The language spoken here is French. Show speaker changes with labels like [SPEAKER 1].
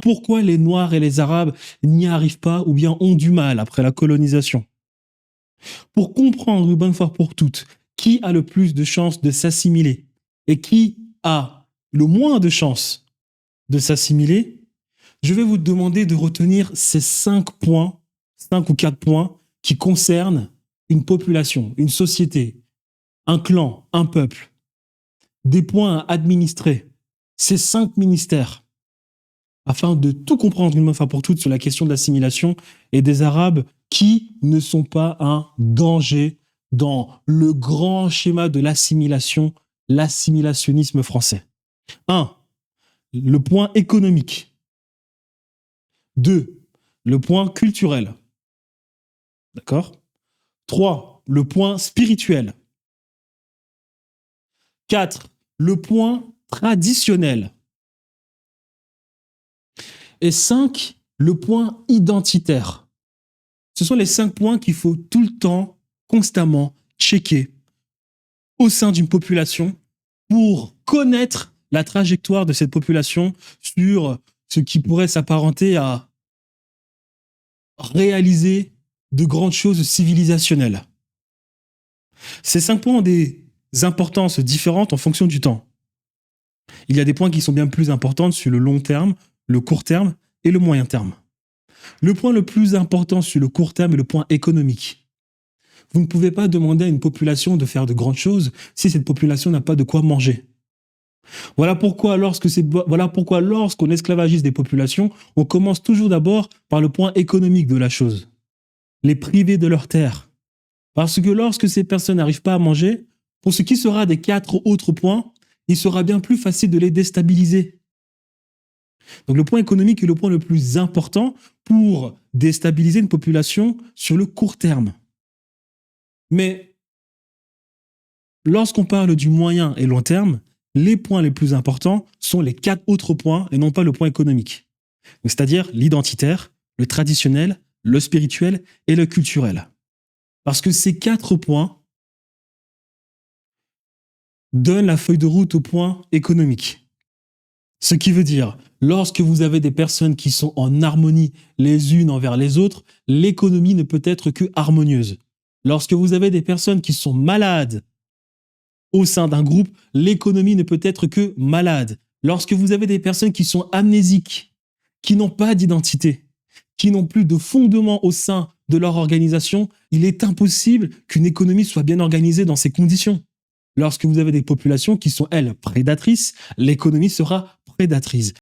[SPEAKER 1] Pourquoi les Noirs et les Arabes n'y arrivent pas ou bien ont du mal après la colonisation? Pour comprendre une bonne fois pour toutes qui a le plus de chances de s'assimiler et qui a le moins de chances de s'assimiler, je vais vous demander de retenir ces 5 points, 5 ou 4 points qui concernent une population, une société, un clan, un peuple. Des points à administrer, ces 5 ministères, afin de tout comprendre une fois pour toutes sur la question de l'assimilation et des Arabes qui ne sont pas un danger dans le grand schéma de l'assimilation, l'assimilationnisme français. 1. Le point économique. 2. Le point culturel. D'accord? 3. Le point spirituel. 4. Le point traditionnel. Et 5. Le point identitaire. Ce sont les 5 points qu'il faut tout le temps, constamment, checker au sein d'une population pour connaître la trajectoire de cette population sur ce qui pourrait s'apparenter à réaliser de grandes choses civilisationnelles. Ces 5 points ont des importances différentes en fonction du temps. Il y a des points qui sont bien plus importants sur le long terme, le court terme et le moyen terme. Le point le plus important sur le court terme est le point économique. Vous ne pouvez pas demander à une population de faire de grandes choses si cette population n'a pas de quoi manger. Voilà pourquoi lorsqu'on esclavagise des populations, on commence toujours d'abord par le point économique de la chose. Les priver de leurs terres. Parce que lorsque ces personnes n'arrivent pas à manger, pour ce qui sera des 4 autres points, il sera bien plus facile de les déstabiliser. Donc le point économique est le point le plus important pour déstabiliser une population sur le court terme. Mais lorsqu'on parle du moyen et long terme, les points les plus importants sont les 4 autres points et non pas le point économique. C'est-à-dire l'identitaire, le traditionnel, le spirituel et le culturel. Parce que ces 4 points donnent la feuille de route au point économique. Ce qui veut dire, lorsque vous avez des personnes qui sont en harmonie les unes envers les autres, l'économie ne peut être que harmonieuse. Lorsque vous avez des personnes qui sont malades au sein d'un groupe, l'économie ne peut être que malade. Lorsque vous avez des personnes qui sont amnésiques, qui n'ont pas d'identité, qui n'ont plus de fondement au sein de leur organisation, il est impossible qu'une économie soit bien organisée dans ces conditions. Lorsque vous avez des populations qui sont, elles, prédatrices, l'économie sera prédatrice.